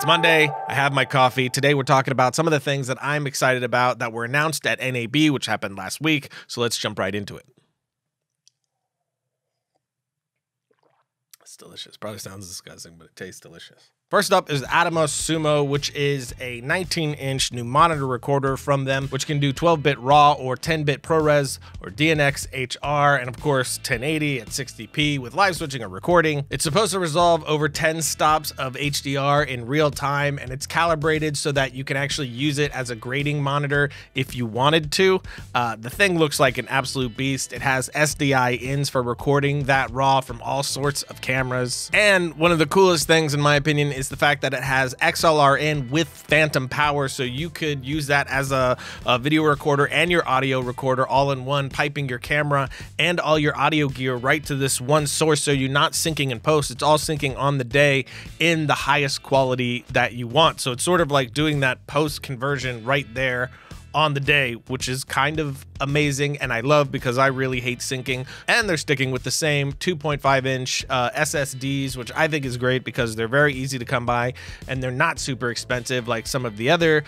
Monday, I have my coffee. Today we're talking about some of the things that I'm excited about that were announced at NAB, which happened last week. So let's jump right into it. It's delicious. Probably sounds disgusting, but it tastes delicious. First up is Atomos Sumo, which is a 19-inch new monitor recorder from them, which can do 12-bit RAW or 10-bit ProRes or DNx HR, and of course 1080 at 60p with live switching or recording. It's supposed to resolve over 10 stops of HDR in real time, and it's calibrated so that you can actually use it as a grading monitor if you wanted to. The thing looks like an absolute beast. It has SDI ins for recording that RAW from all sorts of cameras. And one of the coolest things, in my opinion, is the fact that it has XLR in with phantom power, so you could use that as a video recorder and your audio recorder all in one, piping your camera and all your audio gear right to this one source, so you're not syncing in post. It's all syncing on the day in the highest quality that you want. So it's sort of like doing that post conversion right there on the day, which is kind of amazing and I love because I really hate syncing. And they're sticking with the same 2.5-inch SSDs, which I think is great because they're very easy to come by and they're not super expensive like some of the other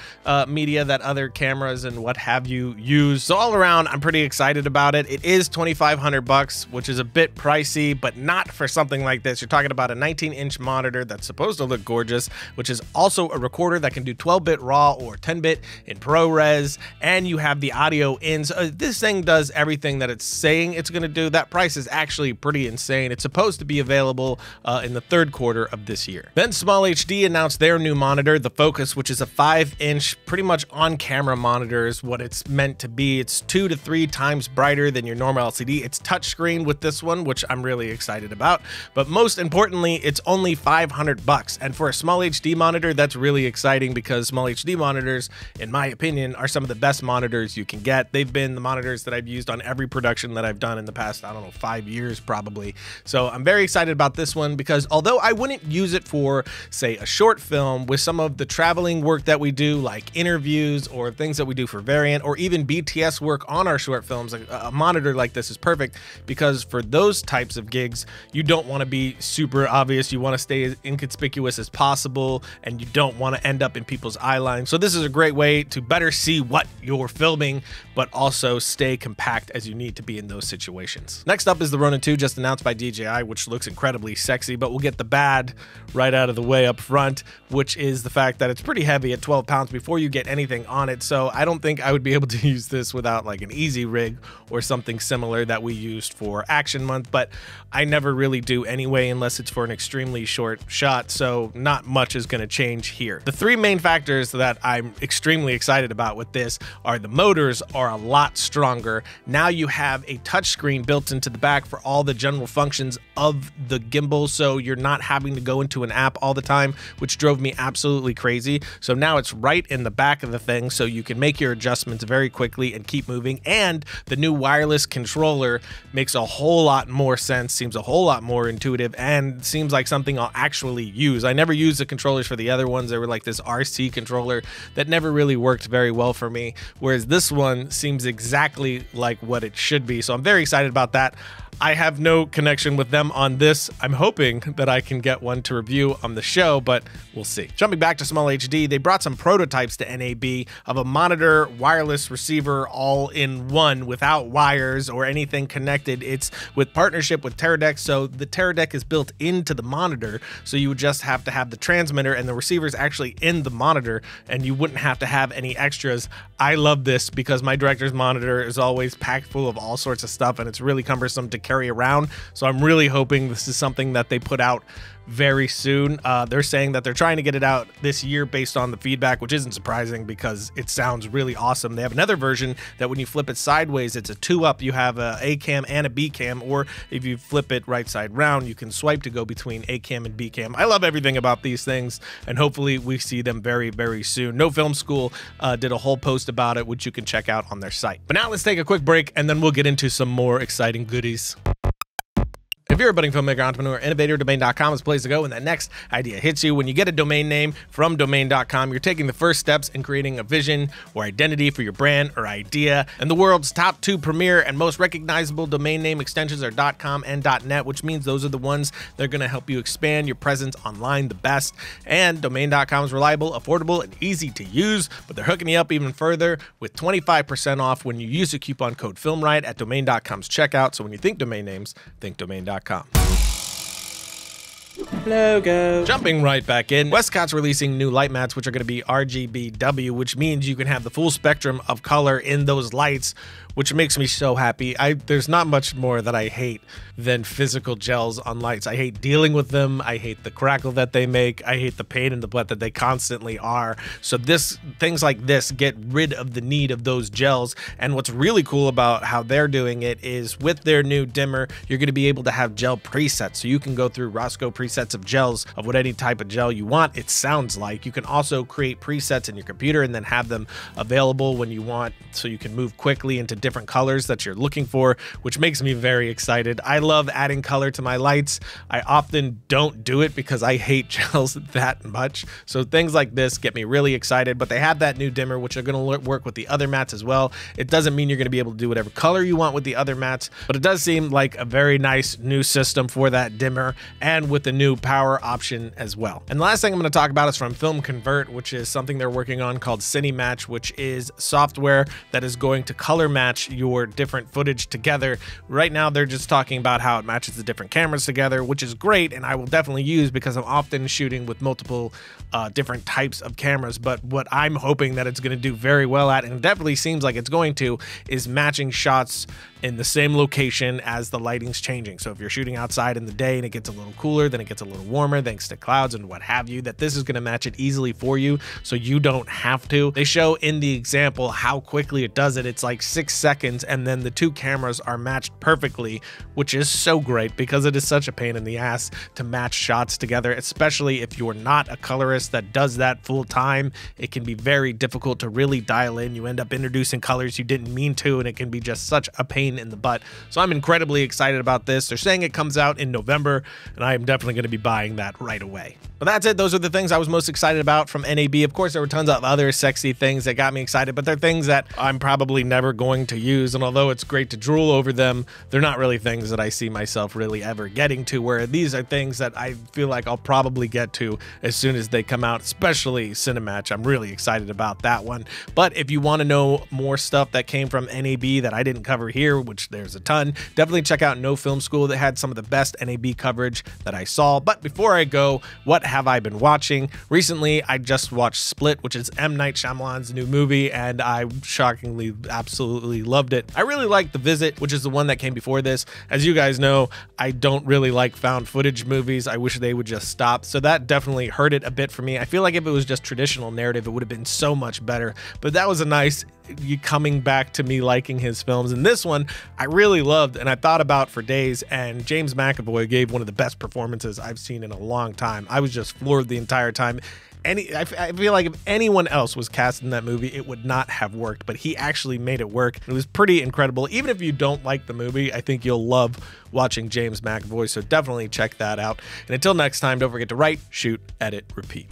media that other cameras and what have you use. So all around, I'm pretty excited about it. It is $2,500, which is a bit pricey, but not for something like this. You're talking about a 19-inch monitor that's supposed to look gorgeous, which is also a recorder that can do 12-bit RAW or 10-bit in ProRes, and you have the audio in. So this thing does everything that it's saying it's going to do. That price is actually pretty insane. It's supposed to be available in the third quarter of this year. Then SmallHD announced their new monitor, the Focus, which is a 5-inch, pretty much on-camera monitor is what it's meant to be. It's 2 to 3 times brighter than your normal LCD. It's touchscreen with this one, which I'm really excited about. But most importantly, it's only $500. And for a SmallHD monitor, that's really exciting because SmallHD monitors, in my opinion, are some of the best monitors you can get. They've been the monitors that I've used on every production that I've done in the past, I don't know, 5 years probably. So I'm very excited about this one because although I wouldn't use it for, say, a short film, with some of the traveling work that we do, like interviews or things that we do for Variant or even BTS work on our short films, a monitor like this is perfect because for those types of gigs, you don't want to be super obvious. You want to stay as inconspicuous as possible and you don't want to end up in people's eye line. So this is a great way to better see what you're filming, but also stay compact as you need to be in those situations. Next up is the Ronin 2, just announced by DJI, which looks incredibly sexy, but we'll get the bad right out of the way up front, which is the fact that it's pretty heavy at 12 pounds before you get anything on it. So I don't think I would be able to use this without like an easy rig or something similar that we used for Action Month, but I never really do anyway unless it's for an extremely short shot, so not much is going to change here. The three main factors that I'm extremely excited about with this are the motors are a lot stronger. Now you have a touchscreen built into the back for all the general functions of the gimbal, so you're not having to go into an app all the time, which drove me absolutely crazy. So now it's right in the back of the thing, so you can make your adjustments very quickly and keep moving. And the new wireless controller makes a whole lot more sense, seems a whole lot more intuitive, and seems like something I'll actually use. I never used the controllers for the other ones. They were like this RC controller that never really worked very well for me, whereas this one seems exactly like what it should be. So I'm very excited about that. I have no connection with them on this. I'm hoping that I can get one to review on the show, but we'll see. Jumping back to SmallHD, they brought some prototypes to NAB of a monitor, wireless receiver, all in one without wires or anything connected. It's with partnership with Teradek, so the Teradek is built into the monitor, so you would just have to have the transmitter and the receiver's actually in the monitor, and you wouldn't have to have any extras. I love this because my director's monitor is always packed full of all sorts of stuff, and it's really cumbersome to carry around. So I'm really hoping this is something that they put out very soon. They're saying that they're trying to get it out this year based on the feedback, which isn't surprising because it sounds really awesome. They have another version that when you flip it sideways, it's a 2-up. You have a cam and a B cam, or if you flip it right side round, you can swipe to go between A cam and B cam. I love everything about these things, and hopefully we see them very, very soon. No Film School did a whole post about it, which you can check out on their site. But now let's take a quick break, and then we'll get into some more exciting goodies. If If you're a budding filmmaker, entrepreneur, innovator, domain.com is the place to go when that next idea hits you. When you get a domain name from domain.com, you're taking the first steps in creating a vision or identity for your brand or idea. And the world's top 2 premier and most recognizable domain name extensions are .com and .net, which means those are the ones that are going to help you expand your presence online the best. And domain.com is reliable, affordable, and easy to use, but they're hooking you up even further with 25% off when you use the coupon code FilmRiot at domain.com's checkout. So when you think domain names, think domain.com. Logo. Jumping right back in, Westcott's releasing new light mats, which are going to be rgb-w, which means you can have the full spectrum of color in those lights, which makes me so happy. There's not much more that I hate than physical gels on lights. I hate dealing with them. I hate the crackle that they make. I hate the pain in the butt that they constantly are. So things like this get rid of the need of those gels. And what's really cool about how they're doing it is with their new dimmer, you're going to be able to have gel presets. So you can go through Roscoe presets of gels of what any type of gel you want. It sounds like you can also create presets in your computer and then have them available when you want, so you can move quickly into different colors that you're looking for, which makes me very excited. I love adding color to my lights. I often don't do it because I hate gels that much. So things like this get me really excited, but they have that new dimmer, which are going to work with the other mats as well. It doesn't mean you're going to be able to do whatever color you want with the other mats, but it does seem like a very nice new system for that dimmer and with the new power option as well. And the last thing I'm going to talk about is from Film Convert, which is something they're working on called Cinematch, which is software that is going to color match your different footage together. Right now, they're just talking about how it matches the different cameras together, which is great, and I will definitely use because I'm often shooting with multiple different types of cameras. But what I'm hoping that it's going to do very well at, and it definitely seems like it's going to, is matching shots in the same location as the lighting's changing. So if you're shooting outside in the day and it gets a little cooler, then it gets a little warmer thanks to clouds and what have you, that this is going to match it easily for you so you don't have to. They show in the example how quickly it does it. It's like 6 seconds and then the 2 cameras are matched perfectly, which is so great because it is such a pain in the ass to match shots together, especially if you're not a colorist that does that full time. It can be very difficult to really dial in. You end up introducing colors you didn't mean to, and it can be just such a pain in the butt. So I'm incredibly excited about this. They're saying it comes out in November, and I am definitely going to be buying that right away. But that's it. Those are the things I was most excited about from NAB. Of course, there were tons of other sexy things that got me excited, but they're things that I'm probably never going to use. And although it's great to drool over them, they're not really things that I see myself really ever getting to, where these are things that I feel like I'll probably get to as soon as they come out, especially Cinematch. I'm really excited about that one. But if you want to know more stuff that came from NAB that I didn't cover here, which there's a ton, definitely check out No Film School. That had some of the best NAB coverage that I saw. But before I go, what have I been watching? Recently, I just watched Split, which is M. Night Shyamalan's new movie, and I shockingly absolutely loved it. I really liked The Visit, which is the one that came before this. As you guys know, I don't really like found footage movies. I wish they would just stop. So that definitely hurt it a bit for me. I feel like if it was just traditional narrative, it would have been so much better. But that was a nice coming back to me liking his films. And this one I really loved and I thought about for days, and James McAvoy gave one of the best performances I've seen in a long time. I was just floored the entire time. I feel like if anyone else was cast in that movie, it would not have worked, but he actually made it work. It was pretty incredible. Even if you don't like the movie, I think you'll love watching James McAvoy, so definitely check that out. And until next time, don't forget to write, shoot, edit, repeat.